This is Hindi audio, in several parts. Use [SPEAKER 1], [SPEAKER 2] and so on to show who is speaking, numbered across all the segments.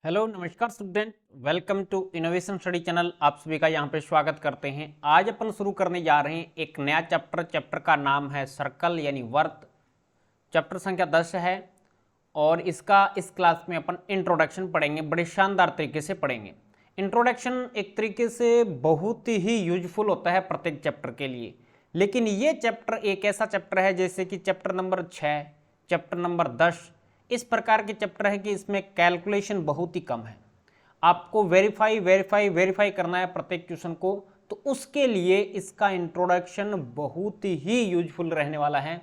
[SPEAKER 1] हेलो नमस्कार student, welcome to innovation study channel. आप सभी का यहाँ पे स्वागत करते हैं। आज अपन शुरू करने जा रहे हैं एक नया चैप्टर का नाम है सर्कल यानी वर्त। चैप्टर संख्या 10 है और इसका इस क्लास में अपन इंट्रोडक्शन पढ़ेंगे, बड़े शानदार तरीके से पढ़ेंगे। इंट्रोडक्शन एक तरीके से बहुत ही यूजफुल होता है प्रत्येक चैप्टर के लिए, लेकिन ये चैप्टर एक ऐसा चैप्टर है जैसे कि चैप्टर नंबर 6, चैप्टर नंबर 10 इस प्रकार के चैप्टर है कि इसमें कैलकुलेशन बहुत ही कम है। आपको वेरीफाई करना है प्रत्येक क्वेश्चन को, तो उसके लिए इसका इंट्रोडक्शन बहुत ही यूजफुल रहने वाला है।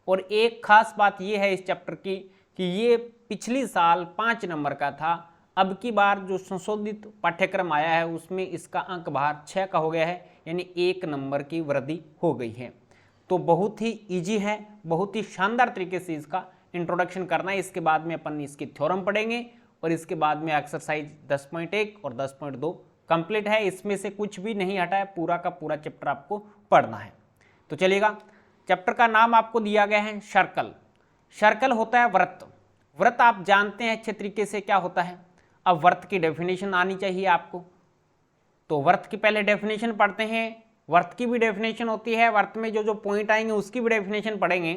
[SPEAKER 1] और एक खास बात यह है इस चैप्टर की कि ये पिछली साल 5 नंबर का था, अब की बार जो संशोधित पाठ्यक्रम आया है उसमें इसका अंक भार 6 का हो गया है, यानी 1 नंबर की वृद्धि हो गई है। तो बहुत ही इजी है, बहुत ही शानदार तरीके से इसका इंट्रोडक्शन करना है। इसके बाद में अपन इसकी थ्योरम पढ़ेंगे और इसके बाद में एक्सरसाइज 10.1 और 10.2 कंप्लीट है। इसमें से कुछ भी नहीं हटा है, पूरा का पूरा चैप्टर आपको पढ़ना है। तो चलिएगा, चैप्टर का नाम आपको दिया गया है सर्कल। सर्कल होता है वृत्त। वृत्त आप जानते हैं अच्छे तरीके से क्या होता है। अब वृत्त की डेफिनेशन आनी चाहिए आपको, तो वृत्त की पहले डेफिनेशन पढ़ते हैं। वृत्त की भी डेफिनेशन होती है, वृत्त में जो जो पॉइंट आएंगे उसकी भी डेफिनेशन पढ़ेंगे।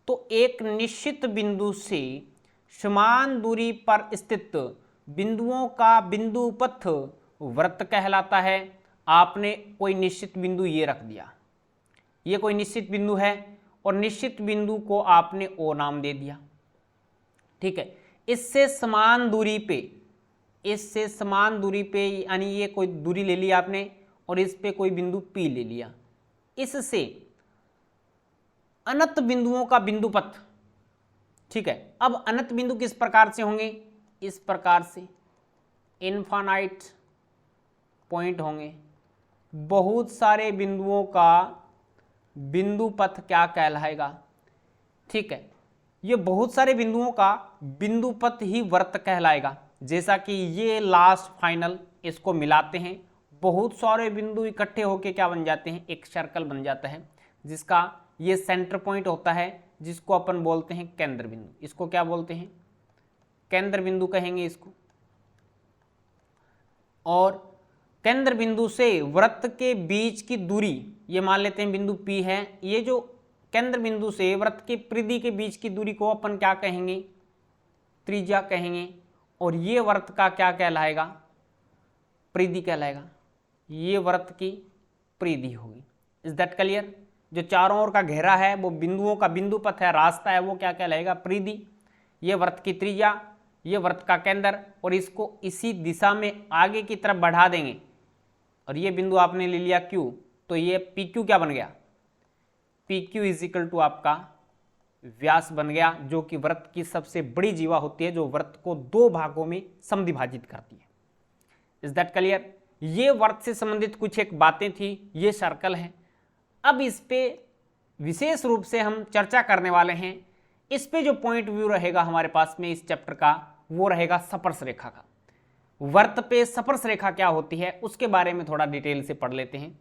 [SPEAKER 1] तो एक निश्चित बिंदु से समान दूरी पर स्थित बिंदुओं का बिंदु पथ वृत्त कहलाता है। आपने कोई निश्चित बिंदु ये रख दिया, ये कोई निश्चित बिंदु है और निश्चित बिंदु को आपने ओ नाम दे दिया, ठीक है। इससे समान दूरी पे, इससे समान दूरी पे यानी ये कोई दूरी ले ली आपने और इस पे कोई बिंदु P ले लिया। इससे अनंत बिंदुओं का बिंदु पथ, ठीक है। अब अनंत बिंदु किस प्रकार से होंगे? इस प्रकार से इनफाइनाइट पॉइंट होंगे। बहुत सारे बिंदुओं का बिंदु पथ क्या कहलाएगा? ठीक है, ये बहुत सारे बिंदुओं का बिंदु पथ ही वृत्त कहलाएगा। जैसा कि ये लास्ट फाइनल, इसको मिलाते हैं, बहुत सारे बिंदु इकट्ठे होके क्या बन जाते हैं? एक सर्कल बन जाता है, जिसका ये सेंटर पॉइंट होता है, जिसको अपन बोलते हैं केंद्र बिंदु। इसको क्या बोलते हैं? केंद्र बिंदु कहेंगे इसको। और केंद्र बिंदु से वृत्त के बीच की दूरी, ये मान लेते हैं बिंदु P है। ये जो केंद्र बिंदु से वृत्त के परिधि के बीच की दूरी को अपन क्या कहेंगे? त्रिज्या कहेंगे। और ये वृत्त का क्या कहलाएगा? परिधि कहलाएगा। ये वृत्त की परिधि होगी। Is that clear? जो चारों ओर का घेरा है वो बिंदुओं का बिंदु पथ है, रास्ता है, वो क्या कहलाएगा? परिधि। ये वृत्त की त्रिज्या, ये वृत्त का केंद्र, और इसको इसी दिशा में आगे की तरफ बढ़ा देंगे और ये बिंदु आपने ले लिया Q, तो ये PQ क्या बन गया? PQ इज इक्वल टू आपका व्यास बन गया, जो कि वृत्त की सबसे बड़ी जीवा होती है, जो वृत्त को 2 भागों में समद्विभाजित करती है। Is that clear? ये वृत्त से संबंधित कुछ एक बातें थी, ये सर्कल है। अब इस पे विशेष रूप से हम चर्चा करने वाले हैं। इस पे जो पॉइंट व्यू रहेगा हमारे पास में इस चैप्टर का, वो रहेगा स्पर्श रेखा का। वृत्त पे स्पर्श रेखा क्या होती है उसके बारे में थोड़ा डिटेल से पढ़ लेते हैं।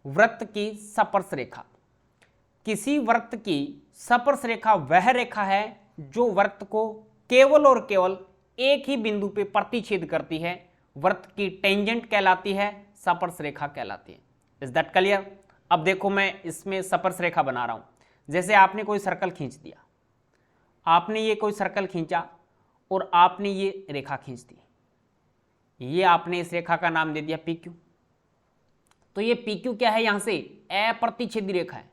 [SPEAKER 1] वृत्त की स्पर्श रेखा, किसी वृत्त की स्पर्श रेखा वह रेखा है जो वृत्त को केवल और केवल एक ही बिंदु पे प्रतिच्छेद करती है। वृत्त की टेंजेंट कहलाती है, स्पर्श रेखा कहलाती है। Is that clear? अब देखो, मैं इसमें स्पर्श रेखा बना रहा हूं। जैसे आपने कोई सर्कल खींच दिया, आपने ये कोई सर्कल खींचा और आपने ये रेखा खींच दी, ये आपने इस रेखा का नाम दे दिया PQ। तो ये PQ क्या है? यहां से अप्रतिच्छेदी रेखा है,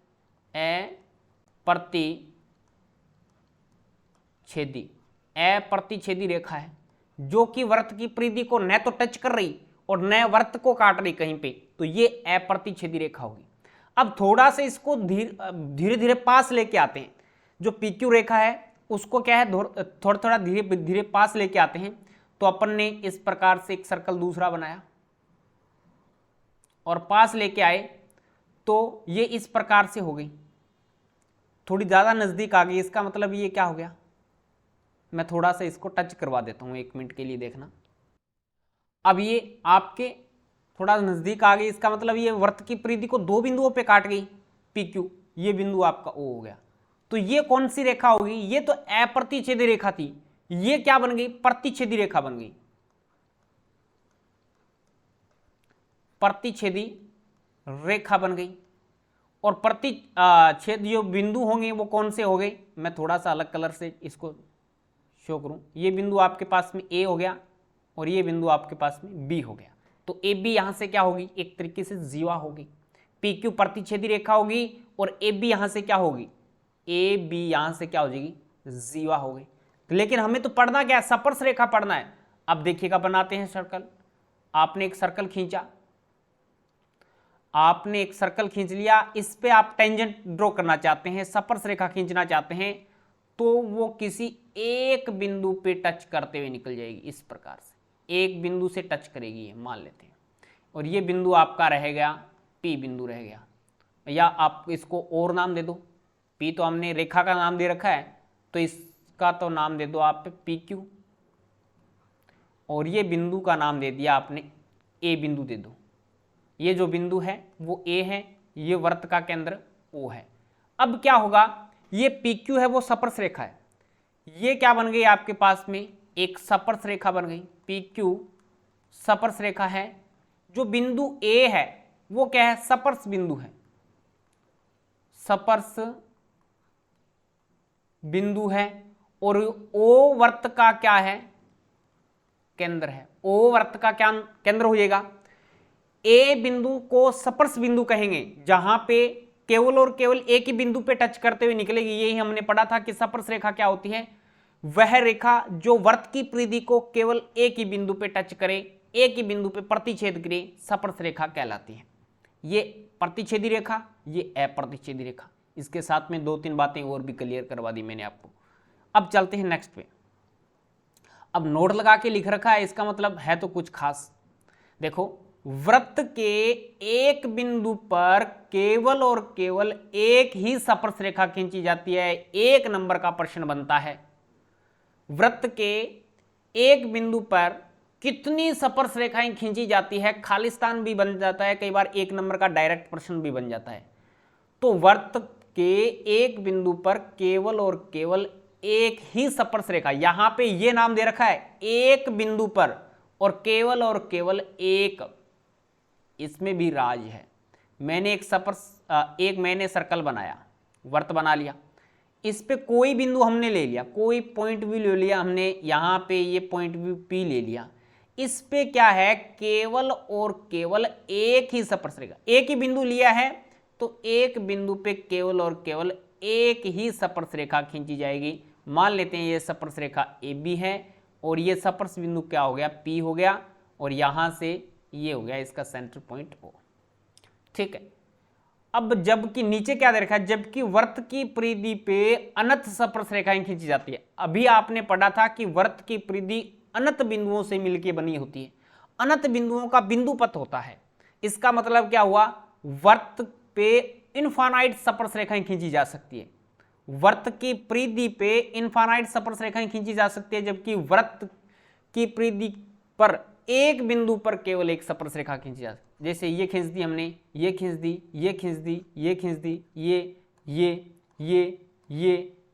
[SPEAKER 1] अप्रतिच्छेदी रेखा है, जो कि वृत्त की परिधि को न तो टच कर रही और न वृत्त को काट रही कहीं पे, तो ये अप्रतिच्छेदी रेखा होगी। अब थोड़ा सा इसको धीरे धीरे पास लेके आते हैं। जो PQ रेखा है उसको क्या है, थोड़ा थोड़ा धीरे धीरे पास लेके आते हैं। तो अपन ने इस प्रकार से एक सर्कल दूसरा बनाया और पास लेके आए, तो ये इस प्रकार से हो गई, थोड़ी ज्यादा नजदीक आ गई। इसका मतलब ये क्या हो गया? मैं थोड़ा सा इसको टच करवा देता हूं, 1 मिनट के लिए देखना। अब ये आपके थोड़ा नजदीक आ गई, इसका मतलब ये वृत्त की परिधि को 2 बिंदुओं पे काट गई PQ। ये बिंदु आपका O हो गया। तो ये कौन सी रेखा होगी? ये तो अप्रतिच्छेदी रेखा थी, ये क्या बन गई? प्रतिच्छेदी रेखा बन गई। प्रतिच्छेदी रेखा बन गई। और प्रतिच्छेद जो बिंदु होंगे वो कौन से हो गए, मैं थोड़ा सा अलग कलर से इसको शो करूं। ये बिंदु आपके पास में ए हो गया और ये बिंदु आपके पास में बी हो गया। तो ए बी यहां से क्या होगी, एक तरीके से जीवा होगी। पी क्यू प्रतिच्छेदी रेखा होगी और ए बी यहां से क्या होगी, ए बी यहां से क्या हो जाएगी, जीवा हो गई। लेकिन हमें तो पढ़ना क्या है, स्पर्श रेखा पढ़ना है। अब देखिएगा बनाते हैं सर्कल। आपने एक सर्कल खींचा, आपने एक सर्कल खींच लिया, इस पे आप टेंजेंट ड्रॉ करना चाहते हैं, स्पर्श रेखा खींचना चाहते हैं, तो वो किसी एक बिंदु पे टच करते हुए निकल जाएगी। इस प्रकार से एक बिंदु से टच करेगी ये, मान लेते हैं। और ये बिंदु आपका रह गया पी बिंदु रह गया, या आप इसको और नाम दे दो। पी तो हमने रेखा का नाम दे रखा है, तो इसका तो नाम दे दो आप पी क्यू, और ये बिंदु का नाम दे दिया आपने ए बिंदु दे दो। ये जो बिंदु है वो ए है, ये वर्त का केंद्र ओ है। अब क्या होगा, ये पी क्यू है वो स्पर्श रेखा है, ये क्या बन गई आपके पास में, एक स्पर्श रेखा बन गई। पी क्यू स्पर्श रेखा है। जो बिंदु ए है वो क्या है, स्पर्श बिंदु है, स्पर्श बिंदु है। और ओ वर्त का क्या है, केंद्र है। ओ वर्त का क्या केंद्र हो जाएगा। ए बिंदु को स्पर्श बिंदु कहेंगे, जहां पे केवल और केवल एक ही बिंदु पे टच करते हुए निकलेगी। यही हमने पढ़ा था कि स्पर्श रेखा क्या होती है, वह रेखा जो वर्त की परिधि को केवल एक ही बिंदु पे टच करे, एक ही बिंदु पे प्रतिच्छेद करे, स्पर्श रेखा कहलाती है। ये प्रतिच्छेदी रेखा, ये अप्रतिच्छेदी रेखा। इसके साथ में 2-3 बातें और भी क्लियर करवा दी मैंने आपको। अब चलते हैं नेक्स्ट पे। अब नोट लगा के लिख रखा है, इसका मतलब है तो कुछ खास। देखो, वृत्त के एक बिंदु पर केवल और केवल एक ही स्पर्श रेखा खींची जाती है। 1 नंबर का प्रश्न बनता है, वृत्त के एक बिंदु पर कितनी स्पर्श रेखाएं खींची जाती है। खालिस्तान भी बन जाता है, कई बार 1 नंबर का डायरेक्ट प्रश्न भी बन जाता है। तो वृत्त के एक बिंदु पर केवल और केवल एक ही स्पर्श रेखा, यहां पे ये नाम दे रखा है एक बिंदु पर, और केवल एक, इसमें भी राज है। मैंने एक मैंने सर्कल बनाया, वर्त बना लिया, इस पे कोई बिंदु हमने ले लिया, कोई पॉइंट भी ले लिया हमने, यहां पे ये पॉइंट भी पी ले लिया। इस पे क्या है, केवल और केवल एक ही स्पर्श रेखा, एक ही बिंदु लिया है, तो एक बिंदु पे केवल और केवल एक ही स्पर्श रेखा खींची जाएगी। मान लेते हैं ये स्पर्श रेखा ए बी है, और ये स्पर्श बिंदु क्या हो गया, पी हो गया, और यहां से ये हो गया इसका सेंटर पॉइंट ओ। ठीक है। अब जबकि नीचे क्या दे रखा है, जबकि वर्त की परिधि पे अनंत स्पर्श रेखाएं खींची जाती है। अभी आपने पढ़ा था कि वर्त की परिधि अनंत बिंदुओं से मिलकर बनी होती है, अनंत बिंदुओं का बिंदु पथ होता है। इसका मतलब क्या हुआ, वर्त पे इनफाइनाइट स्पर्श रेखाएं खींची जा सकती है, वर्त की परिधि पे इनफाइनाइट स्पर्श रेखाएं खींची जा सकती है, जबकि वर्त की परिधि पर एक बिंदु पर केवल एक स्पर्श रेखा खींची जा सकती है। जैसे ये खींच दी हमने, ये खींच दी, ये खींच दी, ये खींच दी,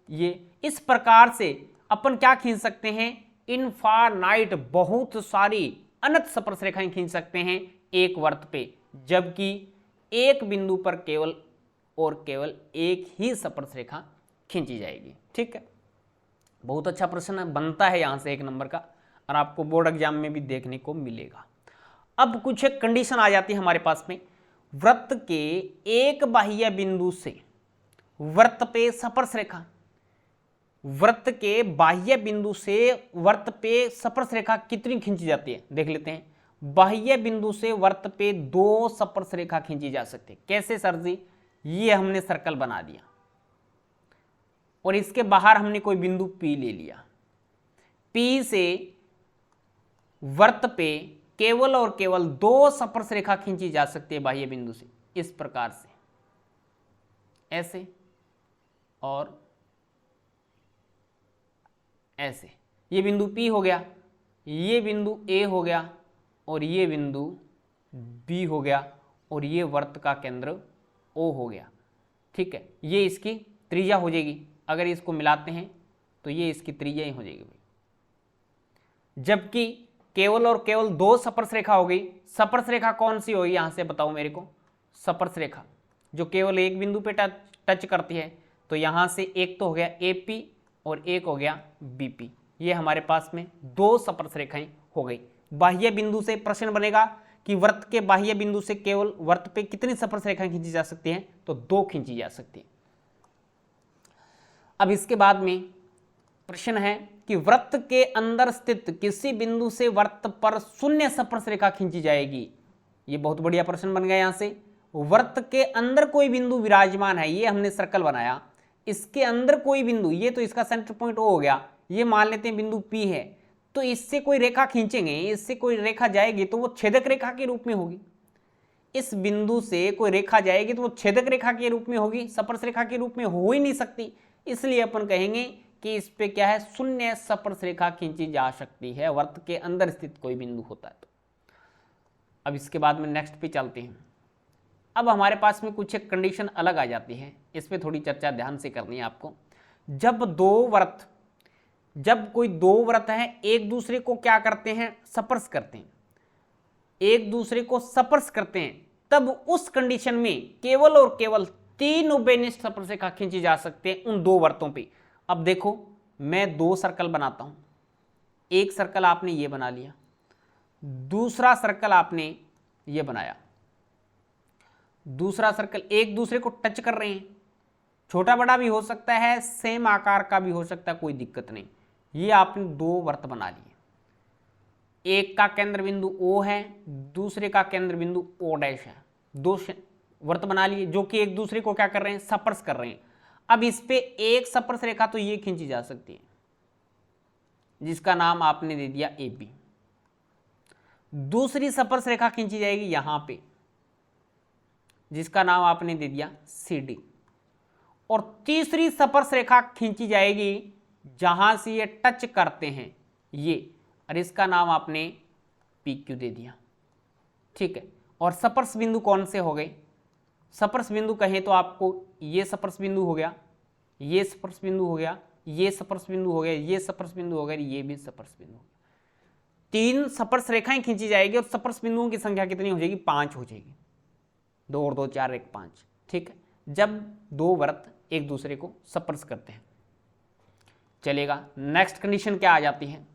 [SPEAKER 1] ये, इस प्रकार से अपन क्या खींच सकते हैं, इनफाइनाइट बहुत सारी अनंत स्पर्श रेखाएं खींच सकते हैं एक वर्त पे, जबकि एक बिंदु पर केवल और केवल एक ही स्पर्श रेखा खींची जाएगी। ठीक है, बहुत अच्छा प्रश्न बनता है यहां से 1 नंबर का, और आपको बोर्ड एग्जाम में भी देखने को मिलेगा। अब कुछ एक कंडीशन आ जाती है हमारे पास में, वृत्त के एक बाह्य बिंदु से वृत्त पे स्पर्श रेखा, वृत्त के बाह्य बिंदु से वृत्त पे स्पर्श रेखा कितनी खींची जाती है, देख लेते हैं। बाह्य बिंदु से वृत्त पे 2 स्पर्श रेखा खींची जा सकती है। कैसे सर जी, ये हमने सर्कल बना दिया और इसके बाहर हमने कोई बिंदु P ले लिया, P से वृत्त पे केवल और केवल 2 स्पर्श रेखा खींची जा सकती है बाह्य बिंदु से, इस प्रकार से, ऐसे और ऐसे। ये बिंदु P हो गया, ये बिंदु A हो गया, और ये बिंदु B हो गया, और ये वृत्त का केंद्र O हो गया। ठीक है, ये इसकी त्रिज्या हो जाएगी। अगर इसको मिलाते हैं तो ये इसकी त्रिज्या ही हो जाएगी भाई। जबकि केवल और केवल दो स्पर्श रेखा हो गई। स्पर्श रेखा कौन सी होगी यहां से बताओ मेरे को, स्पर्श रेखा जो केवल एक बिंदु पे टच करती है। तो यहां से एक तो हो गया AP और एक हो गया BP, ये हमारे पास में दो स्पर्श रेखाएं हो गई। बाह्य बिंदु से प्रश्न बनेगा कि वृत्त के बाह्य बिंदु से केवल वृत्त पे कितनी स्पर्श रेखाएं खींची जा सकती हैं, तो दो खींची जा सकती है। अब इसके बाद में प्रश्न है कि वृत्त के अंदर स्थित किसी बिंदु से वृत्त पर शून्य स्पर्श रेखा खींची जाएगी। ये बहुत बढ़िया प्रश्न बन गया। यहां से वृत्त के अंदर कोई बिंदु विराजमान है, ये हमने सर्कल बनाया, इसके अंदर कोई बिंदु, ये तो इसका सेंटर पॉइंट O हो गया, ये मान लेते हैं बिंदु P है, तो इससे कोई रेखा खींचेंगे, इससे कोई रेखा जाएगी तो वो छेदक रेखा के रूप में होगी। इस बिंदु से कोई रेखा जाएगी तो वो छेदक रेखा के रूप में होगी, स्पर्श रेखा के रूप में हो ही नहीं सकती। इसलिए अपन कहेंगे कि इस पे क्या है, शून्य स्पर्श रेखा खींची जा सकती है वृत्त के अंदर स्थित कोई बिंदु होता है तो। अब इसके बाद में नेक्स्ट पे चलते हैं। अब हमारे पास में कुछ एक कंडीशन अलग आ जाती है, इस पे थोड़ी चर्चा ध्यान से करनी है आपको। जब कोई दो वृत्त हैं एक दूसरे को क्या करते हैं, स्पर्श करते हैं, एक दूसरे को स्पर्श करते हैं, तब उस कंडीशन में केवल और केवल तीन उभयनिष्ठ स्पर्श रेखा खींची जा सकते हैं उन दो वृत्तों पे। अब देखो मैं दो सर्कल बनाता हूं, एक सर्कल आपने ये बना लिया, दूसरा सर्कल आपने ये बनाया, दूसरा सर्कल एक दूसरे को टच कर रहे हैं, छोटा बड़ा भी हो सकता है, सेम आकार का भी हो सकता है, कोई दिक्कत नहीं। ये आपने दो वृत्त बना लिए, एक का केंद्र बिंदु O है, दूसरे का केंद्र बिंदु O' है। दो वृत्त बना लिए जो कि एक दूसरे को क्या कर रहे हैं, स्पर्श कर रहे हैं। अब इस पे एक स्पर्श रेखा तो ये खींची जा सकती है जिसका नाम आपने दे दिया AB, दूसरी स्पर्श रेखा खींची जाएगी यहां पे जिसका नाम आपने दे दिया CD, और तीसरी स्पर्श रेखा खींची जाएगी जहां से ये टच करते हैं ये, और इसका नाम आपने PQ दे दिया, ठीक है। और स्पर्श बिंदु कौन से हो गए, स्पर्श बिंदु कहें तो आपको ये स्पर्श बिंदु हो गया, ये स्पर्श बिंदु हो गया, ये स्पर्श बिंदु हो गया, ये स्पर्श बिंदु हो गया, ये भी स्पर्श बिंदु हो गया। तीन स्पर्श रेखाएं खींची जाएगी और स्पर्श बिंदुओं की संख्या कितनी हो जाएगी, 5 हो जाएगी, 2 और 2 4 1 5, ठीक है। जब दो वृत्त एक दूसरे को स्पर्श करते हैं चलेगा। नेक्स्ट कंडीशन क्या आ जाती है,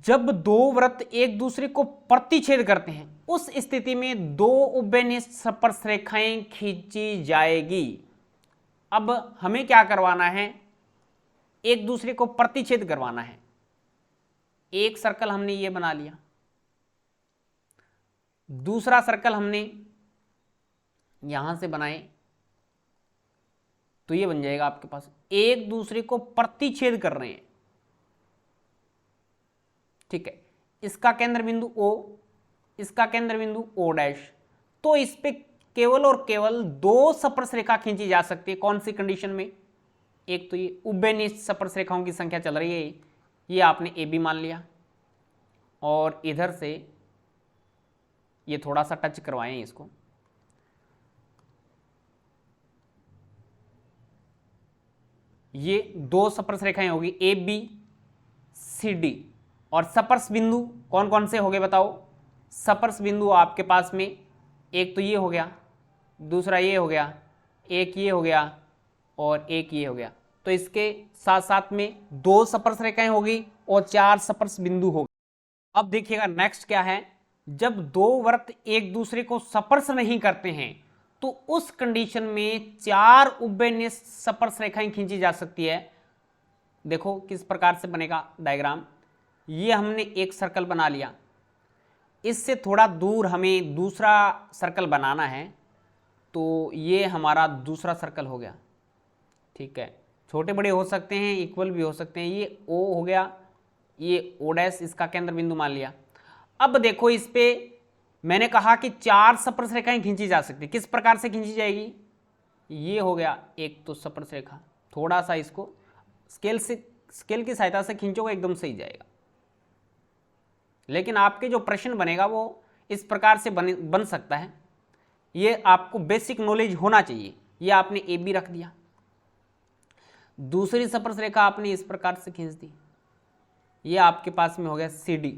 [SPEAKER 1] जब दो वृत्त एक दूसरे को प्रतिच्छेद करते हैं उस स्थिति में दो उभयनिष्ठ स्पर्श रेखाएं खींची जाएगी। अब हमें क्या करवाना है, एक दूसरे को प्रतिच्छेद करवाना है। एक सर्कल हमने ये बना लिया, दूसरा सर्कल हमने यहां से बनाए तो ये बन जाएगा आपके पास, एक दूसरे को प्रतिच्छेद कर रहे हैं, ठीक है। इसका केंद्र बिंदु O, इसका केंद्र बिंदु O', तो इस पे केवल और केवल दो स्पर्श रेखा खींची जा सकती है। कौन सी कंडीशन में, एक तो ये उभयनिष्ठ स्पर्श रेखाओं की संख्या चल रही है, ये आपने AB मान लिया, और इधर से ये थोड़ा सा टच करवाएं इसको, ये दो स्पर्श रेखाएं होगी AB CD, और स्पर्श बिंदु कौन कौन से हो गए बताओ, स्पर्श बिंदु आपके पास में एक तो ये हो गया, दूसरा ये हो गया, एक ये हो गया, और एक ये हो गया। तो इसके साथ साथ में दो स्पर्श रेखाएं होगी और 4 स्पर्श बिंदु होगी। अब देखिएगा नेक्स्ट क्या है, जब दो वृत्त एक दूसरे को स्पर्श नहीं करते हैं तो उस कंडीशन में 4 उभयनिष्ठ स्पर्श रेखाएं खींची जा सकती है। देखो किस प्रकार से बनेगा डायग्राम, ये हमने एक सर्कल बना लिया, इससे थोड़ा दूर हमें दूसरा सर्कल बनाना है, तो ये हमारा दूसरा सर्कल हो गया, ठीक है। छोटे बड़े हो सकते हैं, इक्वल भी हो सकते हैं। ये O हो गया, ये O', इसका केंद्र बिंदु मान लिया। अब देखो इस पे मैंने कहा कि 4 स्पर्श रेखाएं खींची जा सकती, किस प्रकार से खींची जाएगी, ये हो गया एक तो स्पर्श रेखा, थोड़ा सा इसको स्केल की सहायता से खींचोगे एकदम सही जाएगा, लेकिन आपके जो प्रश्न बनेगा वो इस प्रकार से बन सकता है। ये आपको बेसिक नॉलेज होना चाहिए। ये आपने AB रख दिया, दूसरी स्पर्श रेखा आपने इस प्रकार से खींच दी, ये आपके पास में हो गया CD।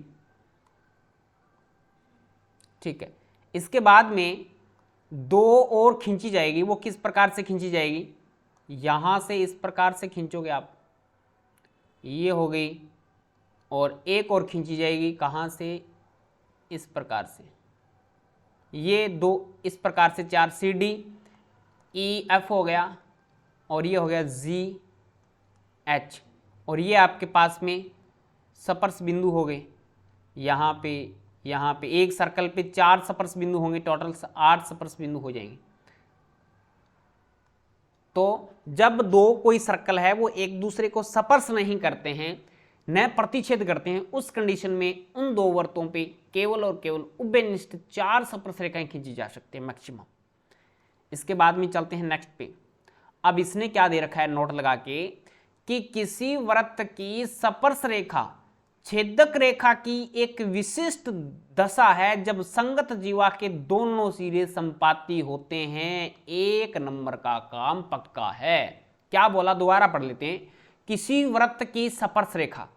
[SPEAKER 1] ठीक है, इसके बाद में 2 और खींची जाएगी। वो किस प्रकार से खींची जाएगी, यहां से इस प्रकार से खींचोगे आप, ये हो गई, और एक और खींची जाएगी कहां से, इस प्रकार से, ये 2 इस प्रकार से 4 CD EF हो गया, और ये हो गया GH, और ये आपके पास में स्पर्श बिंदु हो गए। यहाँ पे एक सर्कल पे 4 स्पर्श बिंदु होंगे, टोटल 8 स्पर्श बिंदु हो जाएंगे। तो जब 2 कोई सर्कल है वो एक दूसरे को स्पर्श नहीं करते हैं, न प्रतिच्छेद करते हैं, उस कंडीशन में उन 2 वृत्तों पे केवल और केवल उभयनिष्ठ 4 स्पर्श रेखाएं खींची जा सकती है मैक्सिमम। इसके बाद में चलते हैं नेक्स्ट पे। अब इसने क्या दे रखा है नोट लगा के कि किसी वृत्त की स्पर्श रेखा छेदक रेखा की एक विशिष्ट दशा है जब संगत जीवा के दोनों सिरे संपाती होते हैं, 1 नंबर का काम पक्का है। क्या बोला, दोबारा पढ़ लेते हैं। किसी वृत्त की स्पर्श रेखा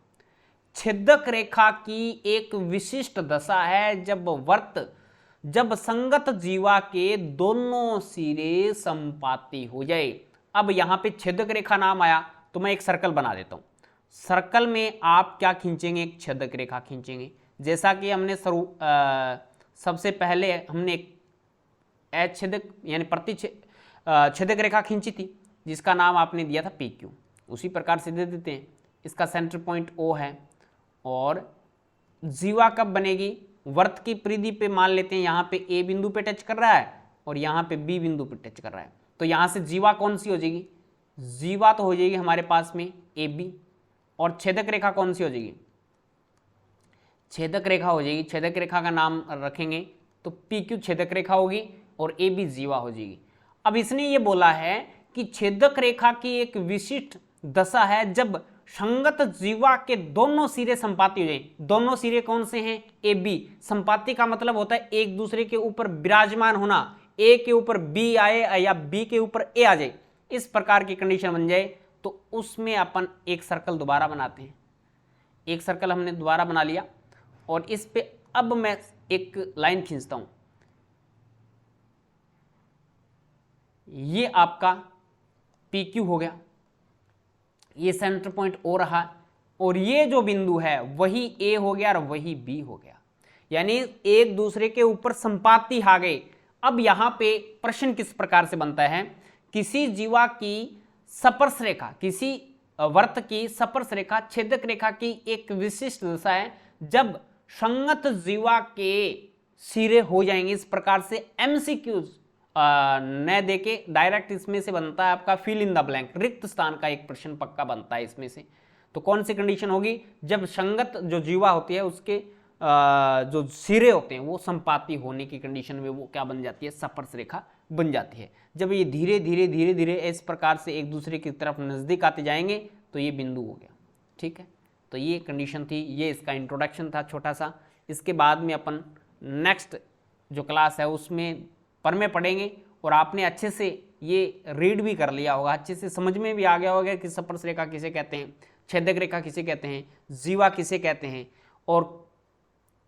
[SPEAKER 1] छेदक रेखा की एक विशिष्ट दशा है जब संगत जीवा के दोनों सिरे संपाती हो जाए। अब यहां पे छेदक रेखा नाम आया तो मैं एक सर्कल बना देता हूं। सर्कल में आप क्या खींचेंगे, एक छेदक रेखा खींचेंगे। जैसा कि हमने सबसे पहले हमने एक अछेदक यानी छेदक रेखा खींची थी जिसका नाम आपने दिया था PQ, उसी प्रकार से दे देते हैं। इसका सेंटर पॉइंट O है, और जीवा कब बनेगी, वृत्त की परिधि पे मान लेते हैं यहाँ पे A बिंदु पे टच कर रहा है और यहाँ पे B बिंदु पे टच कर रहा है, तो यहाँ से जीवा कौन सी हो जाएगी, जीवा तो हो जाएगी हमारे पास में AB, और छेदक रेखा कौन सी हो जाएगी, छेदक रेखा हो जाएगी। छेदक रेखा का नाम रखेंगे तो PQ छेदक रेखा होगी और AB जीवा हो जाएगी। अब इसने ये बोला है कि छेदक रेखा की एक विशिष्ट दशा है जब संगत जीवा के दोनों सिरे संपाती हो जाए। दोनों सिरे कौन से हैं, AB। संपाती का मतलब होता है एक दूसरे के ऊपर विराजमान होना, A के ऊपर B आए या B के ऊपर A आ जाए, इस प्रकार की कंडीशन बन जाए तो उसमें अपन एक सर्कल दोबारा बनाते हैं। एक सर्कल हमने दोबारा बना लिया और इस पे अब मैं एक लाइन खींचता हूं। ये आपका PQ हो गया, ये सेंटर पॉइंट O रहा, और ये जो बिंदु है वही A हो गया और वही B हो गया, यानी एक दूसरे के ऊपर संपाती आ गए। अब यहां पे प्रश्न किस प्रकार से बनता है, किसी जीवा की स्पर्श रेखा, किसी वृत्त की स्पर्श रेखा छेदक रेखा की एक विशिष्ट दशा है जब संगत जीवा के सिरे हो जाएंगे। इस प्रकार से MCQs न देके डायरेक्ट इसमें से बनता है आपका फिल इन द ब्लैंक, रिक्त स्थान का एक प्रश्न पक्का बनता है इसमें से। तो कौन सी कंडीशन होगी, जब संगत जो जीवा होती है उसके जो सिरे होते हैं वो संपाती होने की कंडीशन में वो क्या बन जाती है, स्पर्श रेखा बन जाती है। जब ये धीरे धीरे धीरे धीरे इस प्रकार से एक दूसरे की तरफ नजदीक आते जाएंगे तो ये बिंदु हो गया। ठीक है, तो ये कंडीशन थी, ये इसका इंट्रोडक्शन था छोटा सा। इसके बाद में अपन नेक्स्ट जो क्लास है उसमें पर पढ़ेंगे, और आपने अच्छे से ये रीड भी कर लिया होगा, अच्छे से समझ में भी आ गया होगा कि स्पर्श रेखा किसे कहते हैं, छेदक रेखा किसे कहते हैं, जीवा किसे कहते हैं, और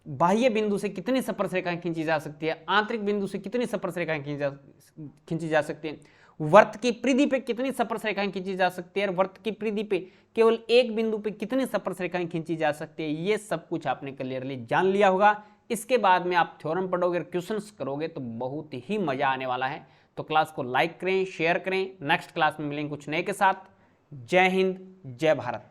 [SPEAKER 1] बाह्य बिंदु से कितनी स्पर्श रेखाएं खींची जा सकती है, आंतरिक बिंदु से कितनी स्पर्श रेखाएं खींची जा सकती है, वृत्त की परिधि पे कितनी स्पर्श रेखाएं खींची जा सकती है, और वृत्त की परिधि पे केवल एक बिंदु पे कितनी स्पर्श रेखाएं खींची जा सकती है, ये सब कुछ आपने क्लियरली जान लिया होगा। इसके बाद में आप थ्योरम पढ़ोगे और क्वेश्चंस करोगे तो बहुत ही मजा आने वाला है। तो क्लास को लाइक करें, शेयर करें। नेक्स्ट क्लास में मिलेंगे कुछ नए के साथ। जय हिंद, जय भारत।